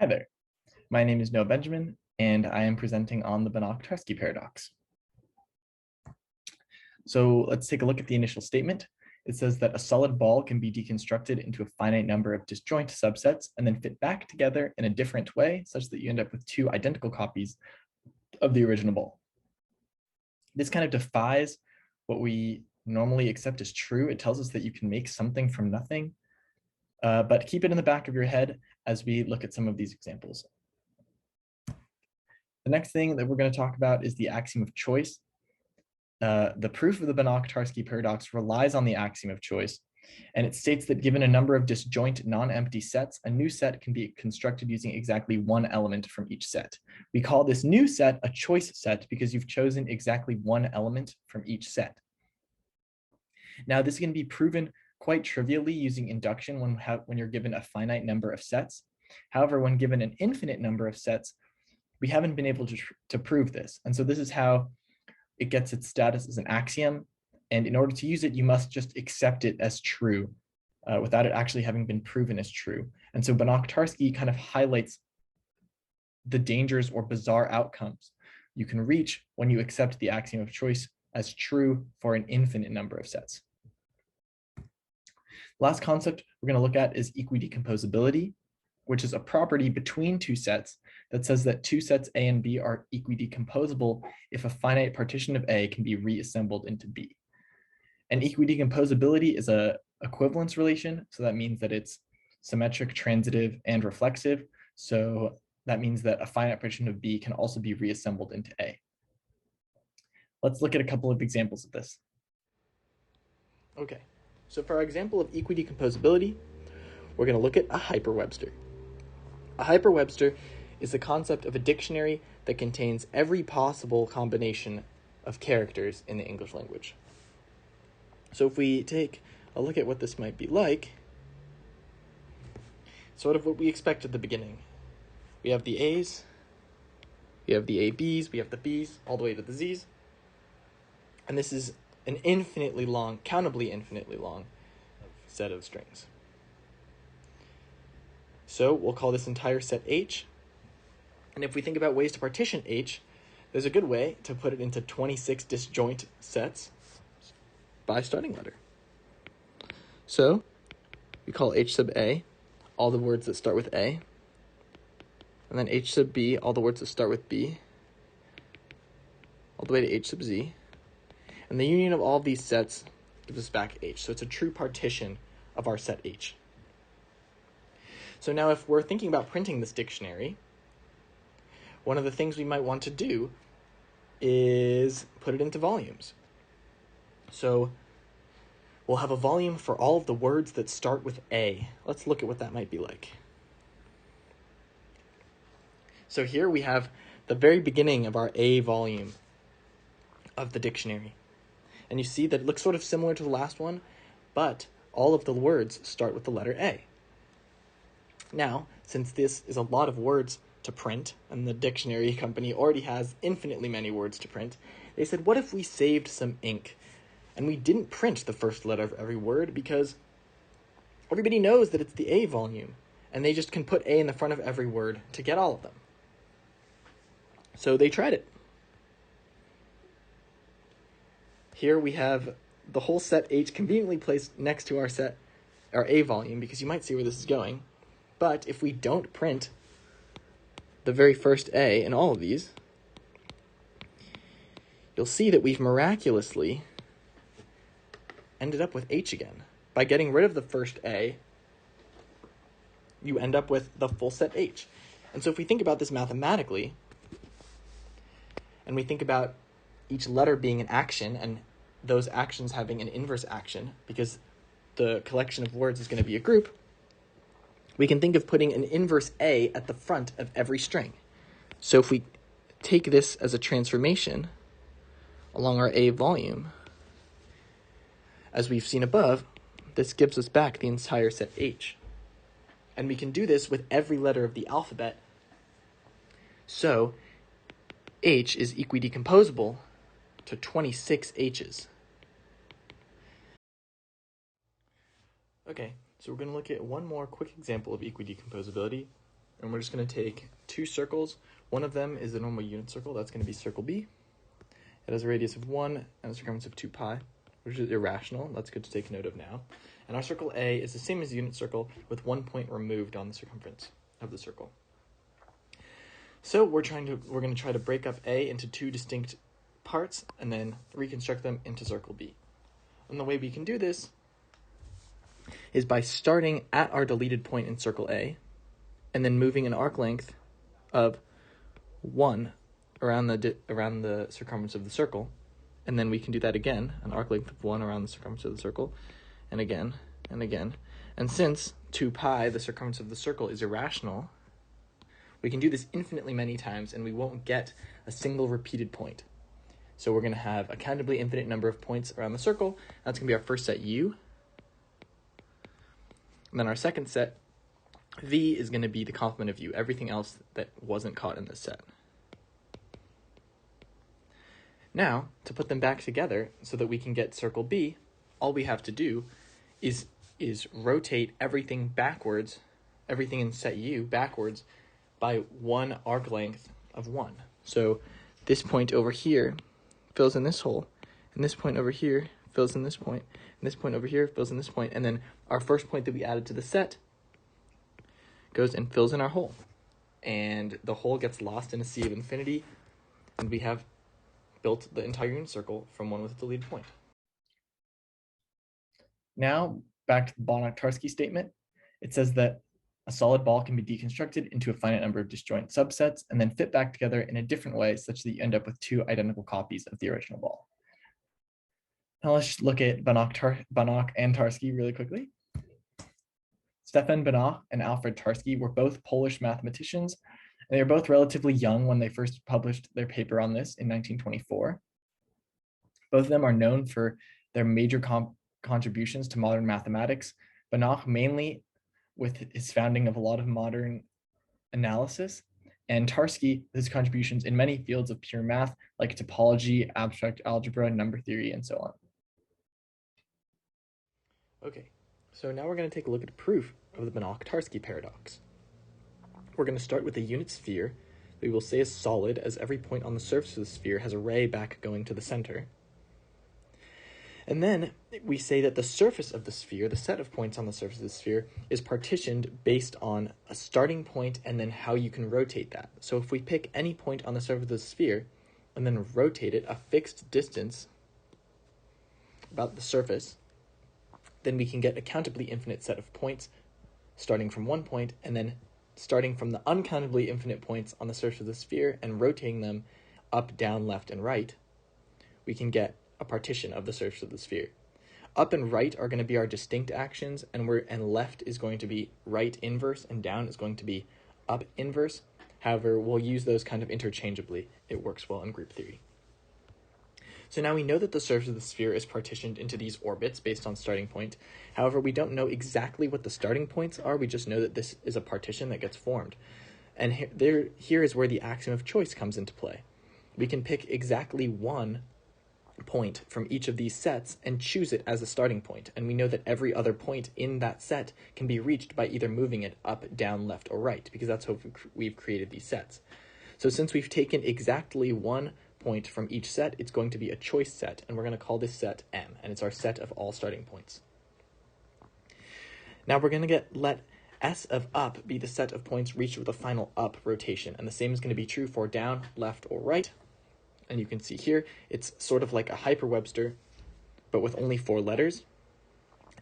Hi there. My name is Noah Benjamin, and I am presenting on the Banach-Tarski Paradox. So let's take a look at the initial statement. It says that a solid ball can be deconstructed into a finite number of disjoint subsets and then fit back together in a different way, such that you end up with two identical copies of the original ball. This kind of defies what we normally accept as true. It tells us that you can make something from nothing, but keep it in the back of your head as we look at some of these examples. The next thing that we're going to talk about is the axiom of choice. The proof of the Banach-Tarski paradox relies on the axiom of choice, and it states that given a number of disjoint non-empty sets, a new set can be constructed using exactly one element from each set. We call this new set a choice set because you've chosen exactly one element from each set. Now, this can be proven quite trivially using induction when you're given a finite number of sets. However, when given an infinite number of sets, we haven't been able to prove this. And so this is how it gets its status as an axiom. And in order to use it, you must just accept it as true without it actually having been proven as true. And so Banach-Tarski kind of highlights the dangers or bizarre outcomes you can reach when you accept the axiom of choice as true for an infinite number of sets. Last concept we're going to look at is equidecomposability, which is a property between two sets that says that two sets A and B are equidecomposable if a finite partition of A can be reassembled into B. And equidecomposability is an equivalence relation, so that means that it's symmetric, transitive, and reflexive. So that means that a finite partition of B can also be reassembled into A. Let's look at a couple of examples of this. Okay, so for our example of equidecomposability, we're going to look at a hyperwebster. A hyperwebster is the concept of a dictionary that contains every possible combination of characters in the English language. So if we take a look at what this might be like, sort of what we expect at the beginning. We have the A's, we have the ABs, we have the B's, all the way to the Z's. And this is an infinitely long, countably infinitely long set of strings. So we'll call this entire set H. And if we think about ways to partition H, there's a good way to put it into 26 disjoint sets by starting letter. So we call H sub A all the words that start with A, and then H sub B all the words that start with B, all the way to H sub Z. And the union of all of these sets gives us back H. So it's a true partition of our set H. So now if we're thinking about printing this dictionary, one of the things we might want to do is put it into volumes. So we'll have a volume for all of the words that start with A. Let's look at what that might be like. So here we have the very beginning of our A volume of the dictionary. And you see that it looks sort of similar to the last one, but all of the words start with the letter A. Now, since this is a lot of words to print, and the dictionary company already has infinitely many words to print, they said, what if we saved some ink and we didn't print the first letter of every word, because everybody knows that it's the A volume, and they just can put A in the front of every word to get all of them. So they tried it. Here we have the whole set H conveniently placed next to our A volume, because you might see where this is going. But if we don't print the very first A in all of these, you'll see that we've miraculously ended up with H again. By getting rid of the first A, you end up with the full set H. And so if we think about this mathematically, and we think about each letter being an action, and those actions having an inverse action, because the collection of words is going to be a group, we can think of putting an inverse A at the front of every string. So if we take this as a transformation along our A volume, as we've seen above, this gives us back the entire set H. And we can do this with every letter of the alphabet. So H is equidecomposable to 26 H's. Okay, so we're going to look at one more quick example of equidecomposability, And we're just going to take two circles. One of them is the normal unit circle. That's going to be circle B. It has a radius of 1 and a circumference of 2 pi, which is irrational. That's good to take note of now. And our circle A is the same as the unit circle with 1 point removed on the circumference of the circle. So we're going to try to break up A into two distinct parts and then reconstruct them into circle B. And the way we can do this is by starting at our deleted point in circle A and then moving an arc length of 1 around the circumference of the circle, and then we can do that again, an arc length of 1 around the circumference of the circle, and again, and again. And since 2 pi, the circumference of the circle, is irrational, we can do this infinitely many times, and we won't get a single repeated point. So we're going to have a countably infinite number of points around the circle. That's going to be our first set U. And then our second set, V, is going to be the complement of U, everything else that wasn't caught in this set. Now, to put them back together so that we can get circle B, all we have to do is rotate everything backwards, everything in set U backwards by 1 arc length of 1. So this point over here fills in this hole, and this point over here fills in this point, and this point over here fills in this point, and then our first point that we added to the set goes and fills in our hole. And the hole gets lost in a sea of infinity, and we have built the entire unit circle from one with a deleted point. Now, back to the Banach-Tarski statement. It says that a solid ball can be deconstructed into a finite number of disjoint subsets and then fit back together in a different way such that you end up with two identical copies of the original ball. Now let's just look at Banach and Tarski really quickly. Stefan Banach and Alfred Tarski were both Polish mathematicians, and they were both relatively young when they first published their paper on this in 1924. Both of them are known for their major contributions to modern mathematics. Banach mainly with his founding of a lot of modern analysis, and Tarski, his contributions in many fields of pure math like topology, abstract algebra, number theory, and so on. Okay, so now we're going to take a look at a proof of the Banach-Tarski paradox. We're going to start with a unit sphere that we will say is solid, as every point on the surface of the sphere has a ray back going to the center. And then we say that the surface of the sphere, the set of points on the surface of the sphere, is partitioned based on a starting point and then how you can rotate that. So if we pick any point on the surface of the sphere and then rotate it a fixed distance about the surface, then we can get a countably infinite set of points starting from one point and then starting from the uncountably infinite points on the surface of the sphere and rotating them up, down, left, and right, we can get a partition of the surface of the sphere. Up and right are going to be our distinct actions, and left is going to be right inverse, and down is going to be up inverse. However, we'll use those kind of interchangeably. It works well in group theory. So now we know that the surface of the sphere is partitioned into these orbits based on starting point. However, we don't know exactly what the starting points are. We just know that this is a partition that gets formed. And here is where the axiom of choice comes into play. We can pick exactly one point from each of these sets and choose it as a starting point. And we know that every other point in that set can be reached by either moving it up, down, left, or right, because that's how we've created these sets. So since we've taken exactly one point from each set, it's going to be a choice set, and we're going to call this set M, and it's our set of all starting points. Now we're going to let S of up be the set of points reached with a final up rotation, and the same is going to be true for down, left, or right. And you can see here, it's sort of like a hyperwebster, but with only 4 letters.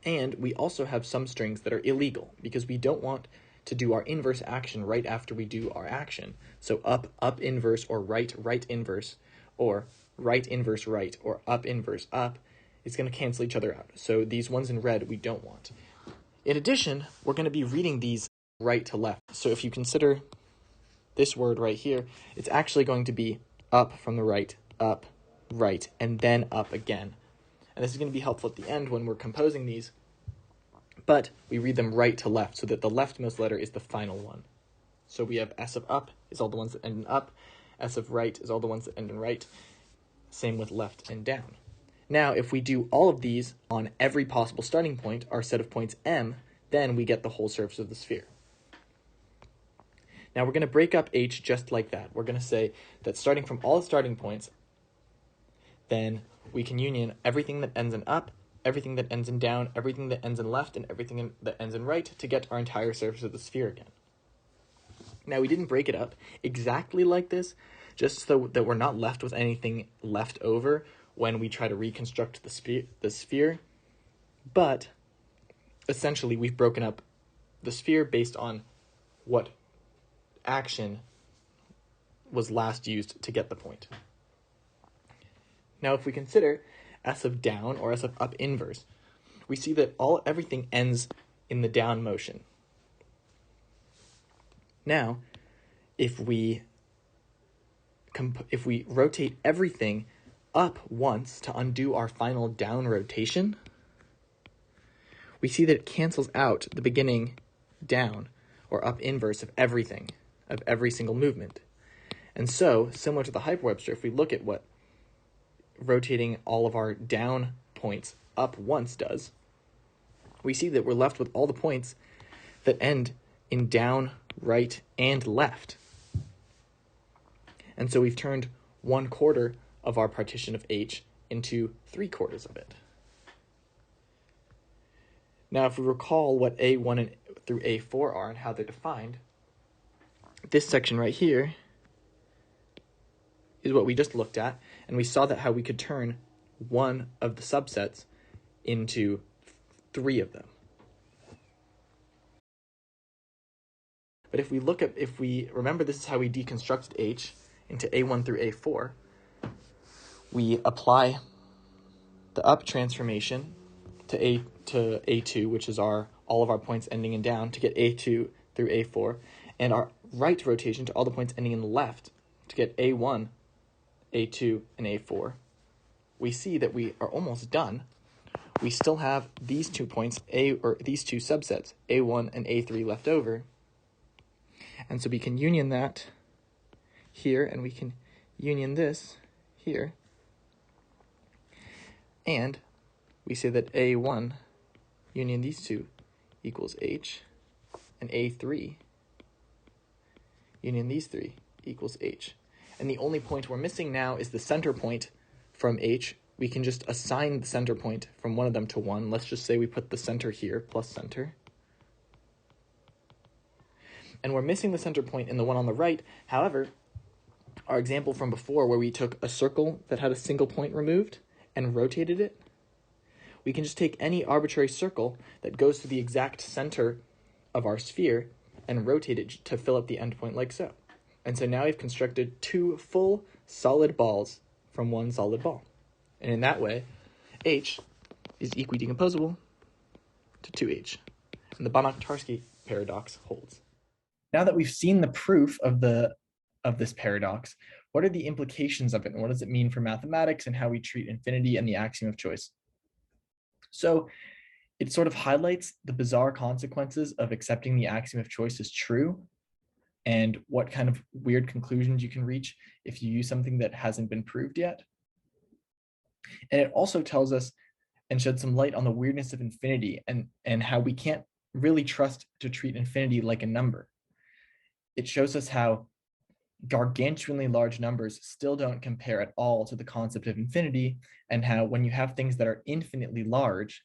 And we also have some strings that are illegal, because we don't want to do our inverse action right after we do our action. So up, up inverse, or right, right inverse, or right inverse right, or up inverse up, is going to cancel each other out. So these ones in red we don't want. In addition, we're going to be reading these right to left. So if you consider this word right here, it's actually going to be up from the right, and then up again. And this is going to be helpful at the end when we're composing these, but we read them right to left so that the leftmost letter is the final one. So we have S of up is all the ones that end in up, S of right is all the ones that end in right, same with left and down. Now, if we do all of these on every possible starting point, our set of points M, then we get the whole surface of the sphere. Now we're going to break up H just like that. We're going to say that starting from all starting points, then we can union everything that ends in up, everything that ends in down, everything that ends in left, and everything that ends in right to get our entire surface of the sphere again. Now we didn't break it up exactly like this, just so that we're not left with anything left over when we try to reconstruct the sphere, but essentially we've broken up the sphere based on what action was last used to get the point. Now if we consider S of down or S of up inverse, we see that everything ends in the down motion. Now, if we rotate everything up once to undo our final down rotation, we see that it cancels out the beginning down or up inverse of everything, of every single movement. And so, similar to the hyperwebster, if we look at what rotating all of our down points up once does, we see that we're left with all the points that end in down, right, and left. And so we've turned 1/4 of our partition of H into 3/4 of it. Now, if we recall what A1 through A4 are and how they're defined, this section right here is what we just looked at, and we saw that how we could turn one of the subsets into 3 of them. But if we remember, this is how we deconstructed H into A1 through A4, we apply the up transformation to A2, which is all of our points ending in down, to get A2 through A4, and our right rotation to all the points ending in the left to get A1, A2, and A4. We see that we are almost done. We still have these 2 points, these 2 subsets, A1 and A3 left over. And so we can union that here, and we can union this here. And we say that A1 union these 2 equals H, and A3 union these 3 equals H. And the only point we're missing now is the center point from H. We can just assign the center point from one of them to 1. Let's just say we put the center here, plus center. And we're missing the center point in the one on the right. However, our example from before where we took a circle that had a single point removed and rotated it, we can just take any arbitrary circle that goes to the exact center of our sphere and rotate it to fill up the endpoint like so. And so now we've constructed 2 full solid balls from one solid ball. And in that way, H is equidecomposable to 2H. And the Banach-Tarski paradox holds. Now that we've seen the proof of this paradox, what are the implications of it, and what does it mean for mathematics and how we treat infinity and the axiom of choice? So it sort of highlights the bizarre consequences of accepting the axiom of choice as true, and what kind of weird conclusions you can reach if you use something that hasn't been proved yet. And it also tells us and sheds some light on the weirdness of infinity and how we can't really trust to treat infinity like a number. It shows us how gargantuanly large numbers still don't compare at all to the concept of infinity, and how when you have things that are infinitely large,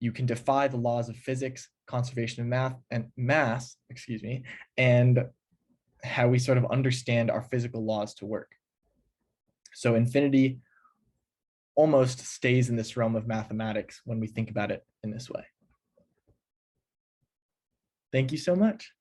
you can defy the laws of physics, conservation of mass, and how we sort of understand our physical laws to work. So infinity almost stays in this realm of mathematics when we think about it in this way. Thank you so much.